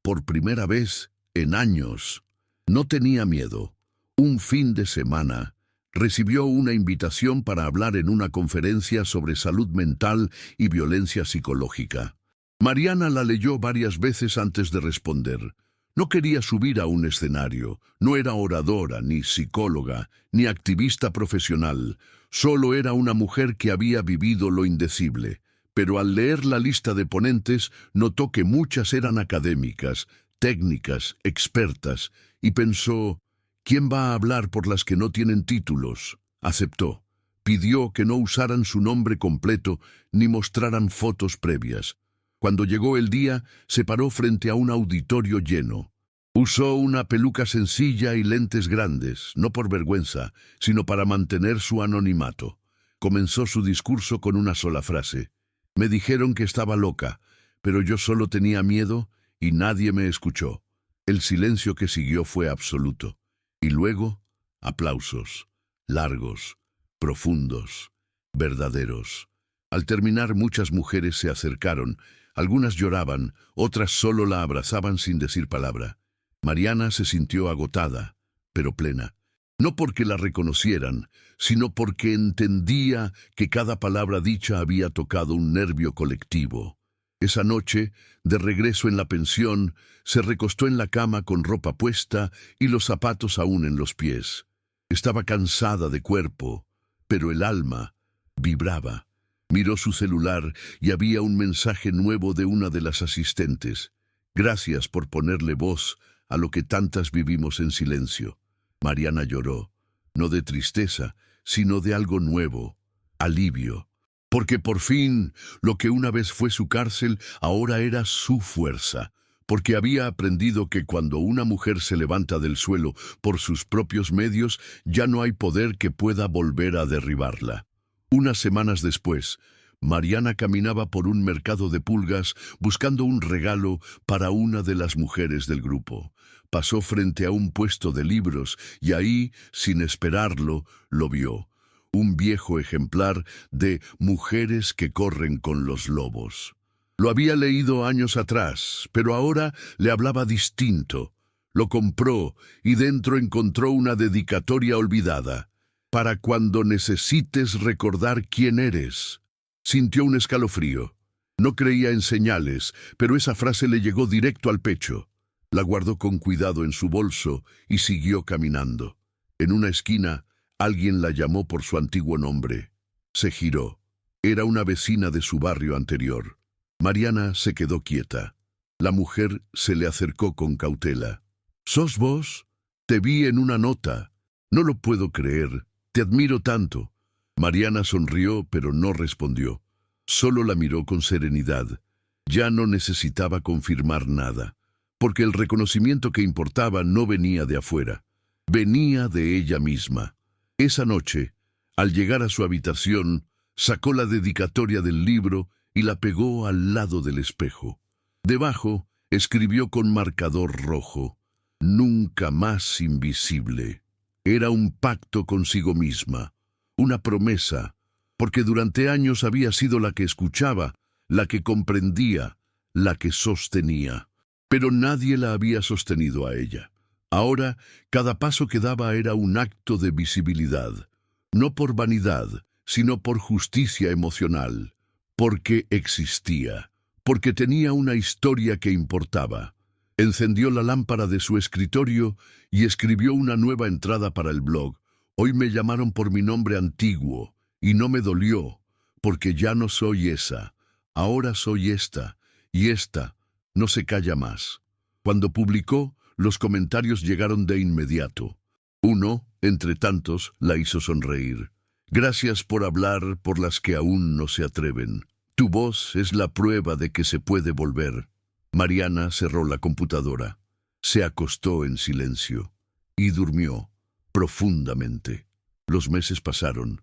Por primera vez en años. No tenía miedo. Un fin de semana, recibió una invitación para hablar en una conferencia sobre salud mental y violencia psicológica. Mariana la leyó varias veces antes de responder. No quería subir a un escenario, no era oradora, ni psicóloga, ni activista profesional, solo era una mujer que había vivido lo indecible. Pero al leer la lista de ponentes, notó que muchas eran académicas, técnicas, expertas, y pensó, ¿quién va a hablar por las que no tienen títulos? Aceptó. Pidió que no usaran su nombre completo ni mostraran fotos previas. Cuando llegó el día, se paró frente a un auditorio lleno. Usó una peluca sencilla y lentes grandes, no por vergüenza, sino para mantener su anonimato. Comenzó su discurso con una sola frase. Me dijeron que estaba loca, pero yo solo tenía miedo y nadie me escuchó. El silencio que siguió fue absoluto. Y luego, aplausos, largos, profundos, verdaderos. Al terminar, muchas mujeres se acercaron. Algunas lloraban, otras solo la abrazaban sin decir palabra. Mariana se sintió agotada, pero plena. No porque la reconocieran, sino porque entendía que cada palabra dicha había tocado un nervio colectivo. Esa noche, de regreso en la pensión, se recostó en la cama con ropa puesta y los zapatos aún en los pies. Estaba cansada de cuerpo, pero el alma vibraba. Miró su celular y había un mensaje nuevo de una de las asistentes. Gracias por ponerle voz a lo que tantas vivimos en silencio. Mariana lloró, no de tristeza, sino de algo nuevo, alivio. Porque por fin, lo que una vez fue su cárcel, ahora era su fuerza. Porque había aprendido que cuando una mujer se levanta del suelo por sus propios medios, ya no hay poder que pueda volver a derribarla. Unas semanas después, Mariana caminaba por un mercado de pulgas buscando un regalo para una de las mujeres del grupo. Pasó frente a un puesto de libros y ahí, sin esperarlo, lo vio. Un viejo ejemplar de Mujeres que corren con los lobos. Lo había leído años atrás, pero ahora le hablaba distinto. Lo compró y dentro encontró una dedicatoria olvidada. Para cuando necesites recordar quién eres. Sintió un escalofrío. No creía en señales, pero esa frase le llegó directo al pecho. La guardó con cuidado en su bolso y siguió caminando. En una esquina, alguien la llamó por su antiguo nombre. Se giró. Era una vecina de su barrio anterior. Mariana se quedó quieta. La mujer se le acercó con cautela. ¿Sos vos? Te vi en una nota. No lo puedo creer. Te admiro tanto. Mariana sonrió, pero no respondió. Solo la miró con serenidad. Ya no necesitaba confirmar nada, porque el reconocimiento que importaba no venía de afuera. Venía de ella misma. Esa noche, al llegar a su habitación, sacó la dedicatoria del libro y la pegó al lado del espejo. Debajo, escribió con marcador rojo, «Nunca más invisible». Era un pacto consigo misma, una promesa, porque durante años había sido la que escuchaba, la que comprendía, la que sostenía. Pero nadie la había sostenido a ella. Ahora, cada paso que daba era un acto de visibilidad, no por vanidad, sino por justicia emocional, porque existía, porque tenía una historia que importaba. Encendió la lámpara de su escritorio y escribió una nueva entrada para el blog. Hoy me llamaron por mi nombre antiguo, y no me dolió, porque ya no soy esa. Ahora soy esta, y esta no se calla más. Cuando publicó, los comentarios llegaron de inmediato. Uno, entre tantos, la hizo sonreír. Gracias por hablar por las que aún no se atreven. Tu voz es la prueba de que se puede volver. Mariana cerró la computadora, se acostó en silencio y durmió profundamente. Los meses pasaron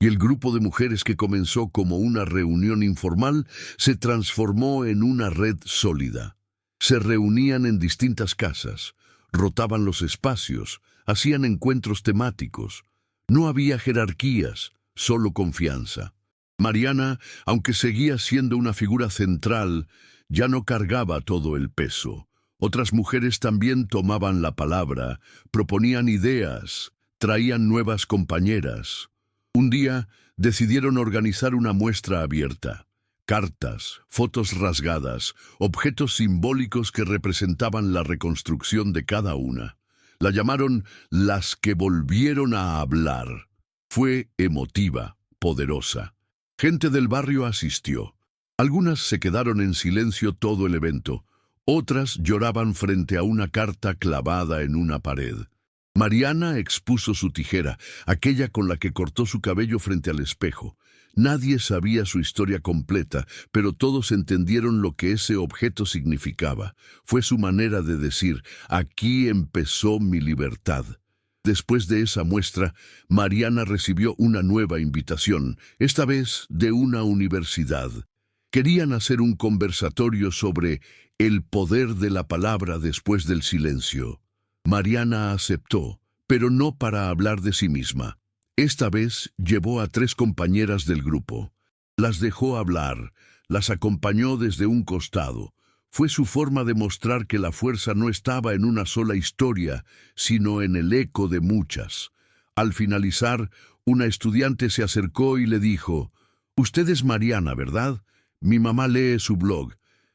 y el grupo de mujeres que comenzó como una reunión informal se transformó en una red sólida. Se reunían en distintas casas, rotaban los espacios, hacían encuentros temáticos. No había jerarquías, solo confianza. Mariana, aunque seguía siendo una figura central, ya no cargaba todo el peso. Otras mujeres también tomaban la palabra, proponían ideas, traían nuevas compañeras. Un día decidieron organizar una muestra abierta. Cartas, fotos rasgadas, objetos simbólicos que representaban la reconstrucción de cada una. La llamaron Las que volvieron a hablar. Fue emotiva, poderosa. Gente del barrio asistió. Algunas se quedaron en silencio todo el evento. Otras lloraban frente a una carta clavada en una pared. Mariana expuso su tijera, aquella con la que cortó su cabello frente al espejo. Nadie sabía su historia completa, pero todos entendieron lo que ese objeto significaba. Fue su manera de decir, aquí empezó mi libertad. Después de esa muestra, Mariana recibió una nueva invitación, esta vez de una universidad. Querían hacer un conversatorio sobre el poder de la palabra después del silencio. Mariana aceptó, pero no para hablar de sí misma. Esta vez llevó a 3 compañeras del grupo. Las dejó hablar, las acompañó desde un costado. Fue su forma de mostrar que la fuerza no estaba en una sola historia, sino en el eco de muchas. Al finalizar, una estudiante se acercó y le dijo, «Usted es Mariana, ¿verdad? Mi mamá lee su blog.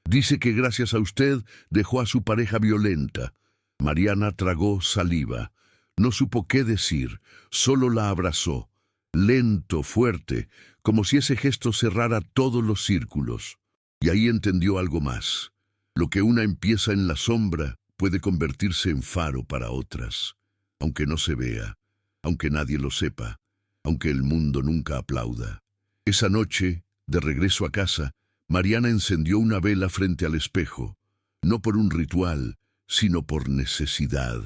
Dice que gracias a usted dejó a su pareja violenta». Mariana tragó saliva. No supo qué decir, solo la abrazó. Lento, fuerte, como si ese gesto cerrara todos los círculos. Y ahí entendió algo más. Lo que una empieza en la sombra puede convertirse en faro para otras. Aunque no se vea, aunque nadie lo sepa, aunque el mundo nunca aplauda. Esa noche, de regreso a casa, Mariana encendió una vela frente al espejo. No por un ritual, sino por necesidad.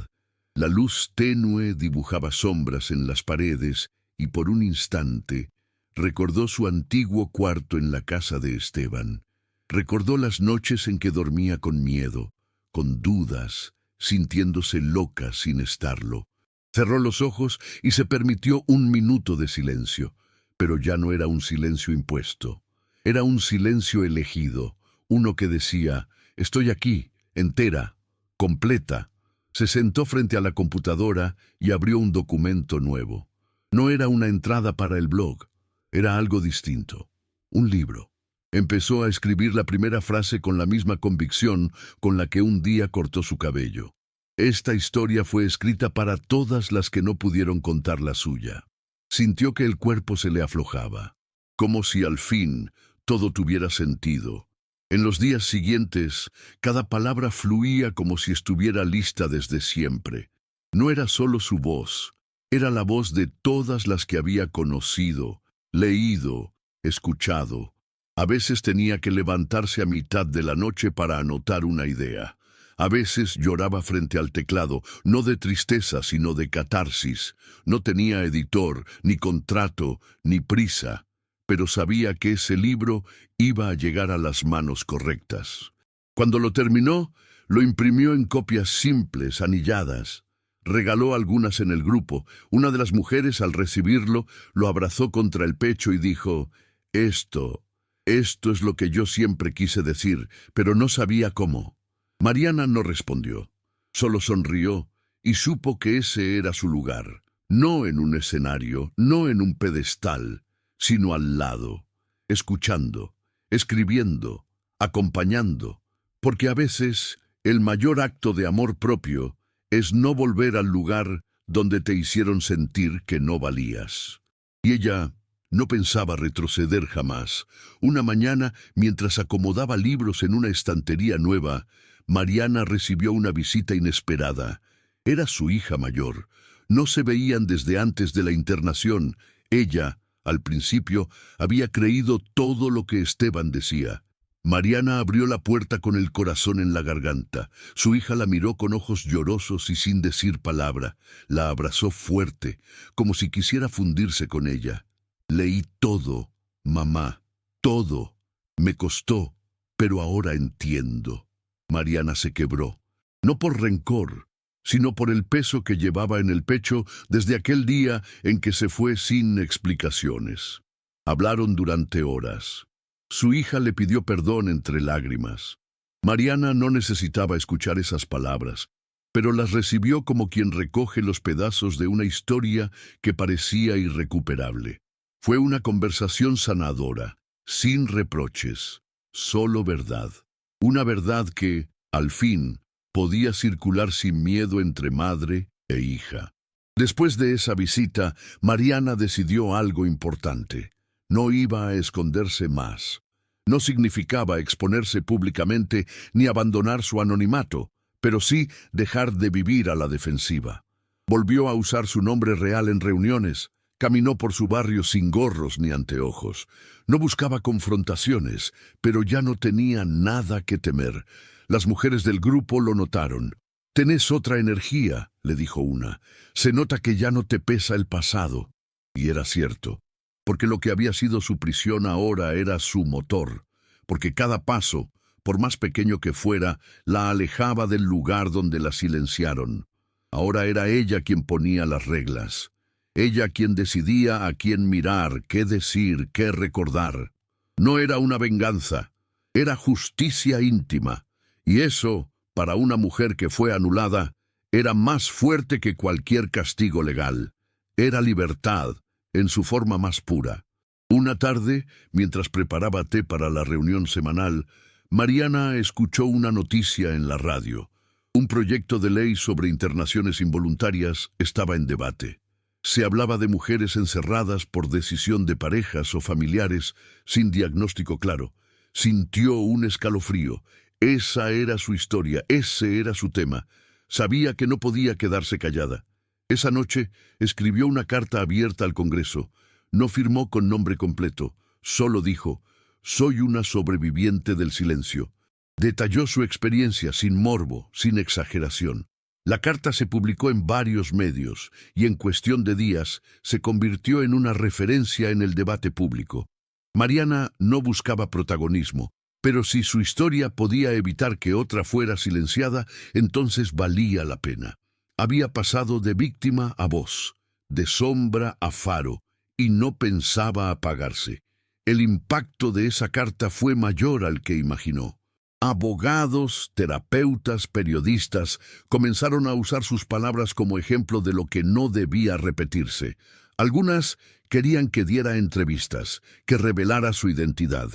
La luz tenue dibujaba sombras en las paredes y por un instante recordó su antiguo cuarto en la casa de Esteban. Recordó las noches en que dormía con miedo, con dudas, sintiéndose loca sin estarlo. Cerró los ojos y se permitió un minuto de silencio, pero ya no era un silencio impuesto. Era un silencio elegido, uno que decía, «Estoy aquí, entera, completa». Se sentó frente a la computadora y abrió un documento nuevo. No era una entrada para el blog, era algo distinto, un libro. Empezó a escribir la primera frase con la misma convicción con la que un día cortó su cabello. Esta historia fue escrita para todas las que no pudieron contar la suya. Sintió que el cuerpo se le aflojaba, como si al fin todo tuviera sentido. En los días siguientes, cada palabra fluía como si estuviera lista desde siempre. No era solo su voz, era la voz de todas las que había conocido, leído, escuchado. A veces tenía que levantarse a mitad de la noche para anotar una idea. A veces lloraba frente al teclado, no de tristeza, sino de catarsis. No tenía editor, ni contrato, ni prisa, pero sabía que ese libro iba a llegar a las manos correctas. Cuando lo terminó, lo imprimió en copias simples, anilladas. Regaló algunas en el grupo. Una de las mujeres, al recibirlo, lo abrazó contra el pecho y dijo, Esto es lo que yo siempre quise decir, pero no sabía cómo». Mariana no respondió, solo sonrió y supo que ese era su lugar. No en un escenario, no en un pedestal, sino al lado, escuchando, escribiendo, acompañando, porque a veces el mayor acto de amor propio es no volver al lugar donde te hicieron sentir que no valías. Y ella no pensaba retroceder jamás. Una mañana, mientras acomodaba libros en una estantería nueva, Mariana recibió una visita inesperada. Era su hija mayor. No se veían desde antes de la internación. Ella, al principio, había creído todo lo que Esteban decía. Mariana abrió la puerta con el corazón en la garganta. Su hija la miró con ojos llorosos y sin decir palabra. La abrazó fuerte, como si quisiera fundirse con ella. «Leí todo, mamá, todo. Me costó, pero ahora entiendo». Mariana se quebró, no por rencor, sino por el peso que llevaba en el pecho desde aquel día en que se fue sin explicaciones. Hablaron durante horas. Su hija le pidió perdón entre lágrimas. Mariana no necesitaba escuchar esas palabras. pero las recibió como quien recoge los pedazos de una historia que parecía irrecuperable. Fue una conversación sanadora, sin reproches, solo verdad. Una verdad que, al fin, podía circular sin miedo entre madre e hija. Después de esa visita, Mariana decidió algo importante. No iba a esconderse más. No significaba exponerse públicamente ni abandonar su anonimato, pero sí dejar de vivir a la defensiva. Volvió a usar su nombre real en reuniones. Caminó por su barrio sin gorros ni anteojos. No buscaba confrontaciones, pero ya no tenía nada que temer. Las mujeres del grupo lo notaron. «Tenés otra energía», le dijo una. «Se nota que ya no te pesa el pasado». Y era cierto, porque lo que había sido su prisión ahora era su motor, porque cada paso, por más pequeño que fuera, la alejaba del lugar donde la silenciaron. Ahora era ella quien ponía las reglas. Ella quien decidía a quién mirar, qué decir, qué recordar. No era una venganza, era justicia íntima. Y eso, para una mujer que fue anulada, era más fuerte que cualquier castigo legal. Era libertad, en su forma más pura. Una tarde, mientras preparaba té para la reunión semanal, Mariana escuchó una noticia en la radio. Un proyecto de ley sobre internaciones involuntarias estaba en debate. Se hablaba de mujeres encerradas por decisión de parejas o familiares sin diagnóstico claro. Sintió un escalofrío. Esa era su historia, ese era su tema. Sabía que no podía quedarse callada. Esa noche escribió una carta abierta al Congreso. No firmó con nombre completo, solo dijo: «Soy una sobreviviente del silencio». Detalló su experiencia sin morbo, sin exageración. La carta se publicó en varios medios y en cuestión de días se convirtió en una referencia en el debate público. Mariana no buscaba protagonismo, pero si su historia podía evitar que otra fuera silenciada, entonces valía la pena. Había pasado de víctima a voz, de sombra a faro, y no pensaba apagarse. El impacto de esa carta fue mayor al que imaginó. Abogados, terapeutas, periodistas comenzaron a usar sus palabras como ejemplo de lo que no debía repetirse. Algunas querían que diera entrevistas, que revelara su identidad.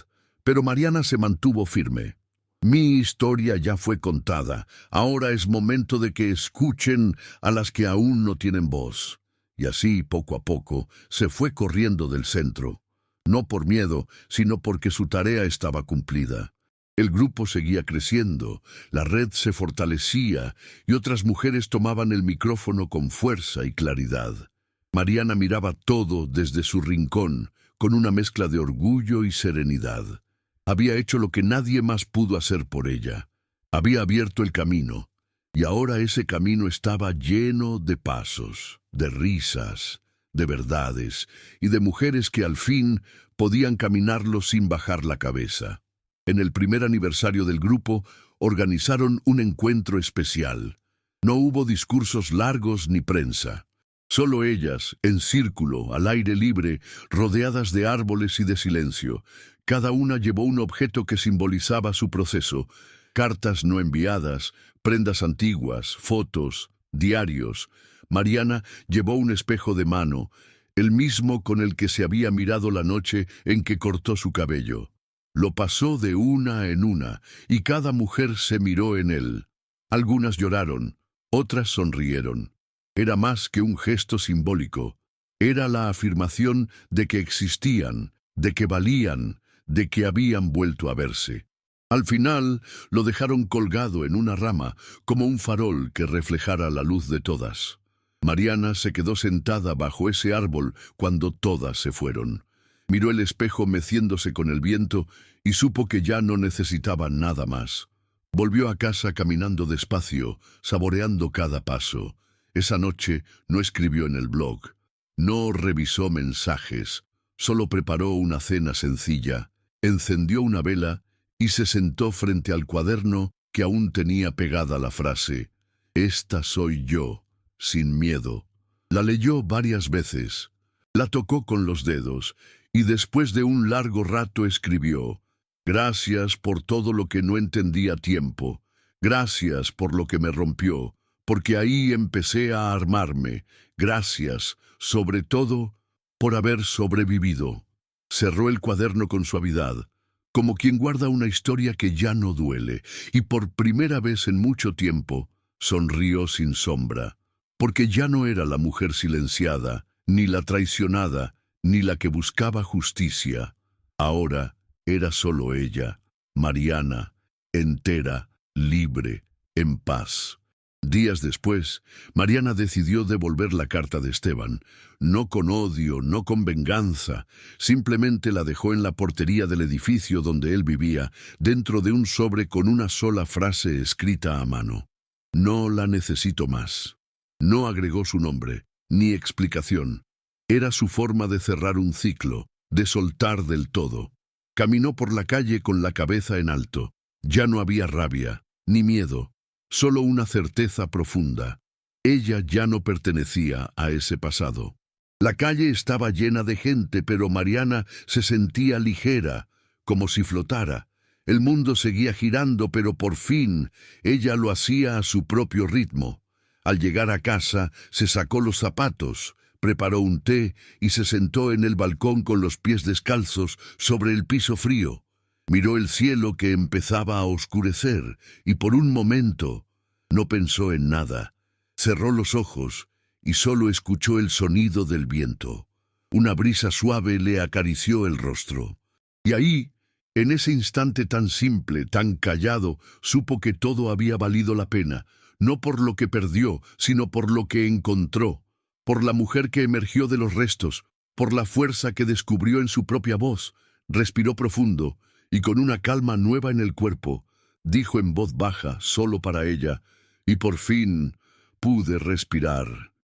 Pero Mariana se mantuvo firme. «Mi historia ya fue contada. Ahora es momento de que escuchen a las que aún no tienen voz». Y así, poco a poco, se fue corriendo del centro. No por miedo, sino porque su tarea estaba cumplida. El grupo seguía creciendo, la red se fortalecía y otras mujeres tomaban el micrófono con fuerza y claridad. Mariana miraba todo desde su rincón, con una mezcla de orgullo y serenidad. Había hecho lo que nadie más pudo hacer por ella. Había abierto el camino, y ahora ese camino estaba lleno de pasos, de risas, de verdades y de mujeres que al fin podían caminarlo sin bajar la cabeza. En el primer aniversario del grupo, organizaron un encuentro especial. No hubo discursos largos ni prensa. Solo ellas, en círculo, al aire libre, rodeadas de árboles y de silencio. Cada una llevó un objeto que simbolizaba su proceso: cartas no enviadas, prendas antiguas, fotos, diarios. Mariana llevó un espejo de mano, el mismo con el que se había mirado la noche en que cortó su cabello. Lo pasó de una en una, y cada mujer se miró en él. Algunas lloraron, otras sonrieron. Era más que un gesto simbólico. Era la afirmación de que existían, de que valían, de que habían vuelto a verse. Al final, lo dejaron colgado en una rama, como un farol que reflejara la luz de todas. Mariana se quedó sentada bajo ese árbol cuando todas se fueron. Miró el espejo meciéndose con el viento y supo que ya no necesitaba nada más. Volvió a casa caminando despacio, saboreando cada paso. Esa noche no escribió en el blog, no revisó mensajes, solo preparó una cena sencilla, encendió una vela y se sentó frente al cuaderno que aún tenía pegada la frase: «Esta soy yo, sin miedo». La leyó varias veces, la tocó con los dedos y después de un largo rato escribió: «Gracias por todo lo que no entendí a tiempo, gracias por lo que me rompió, porque ahí empecé a armarme. Gracias, sobre todo, por haber sobrevivido. Cerró el cuaderno con suavidad, como quien guarda una historia que ya no duele, y por primera vez en mucho tiempo sonrió sin sombra, porque ya no era la mujer silenciada, ni la traicionada, ni la que buscaba justicia. Ahora era solo ella, Mariana, entera, libre, en paz. Días después, Mariana decidió devolver la carta de Esteban, no con odio, no con venganza, simplemente la dejó en la portería del edificio donde él vivía, dentro de un sobre con una sola frase escrita a mano. No la necesito más. No agregó su nombre, ni explicación. Era su forma de cerrar un ciclo, de soltar del todo. Caminó por la calle con la cabeza en alto. Ya no había rabia, ni miedo, solo una certeza profunda. Ella ya no pertenecía a ese pasado. La calle estaba llena de gente, pero Mariana se sentía ligera, como si flotara. El mundo seguía girando, pero por fin ella lo hacía a su propio ritmo. Al llegar a casa, se sacó los zapatos, preparó un té y se sentó en el balcón con los pies descalzos sobre el piso frío. Miró el cielo que empezaba a oscurecer y por un momento no pensó en nada. Cerró los ojos y solo escuchó el sonido del viento. Una brisa suave le acarició el rostro. Y ahí, en ese instante tan simple, tan callado, supo que todo había valido la pena, no por lo que perdió, sino por lo que encontró, por la mujer que emergió de los restos, por la fuerza que descubrió en su propia voz. Respiró profundo y con una calma nueva en el cuerpo, dijo en voz baja, solo para ella, y por fin pude respirar.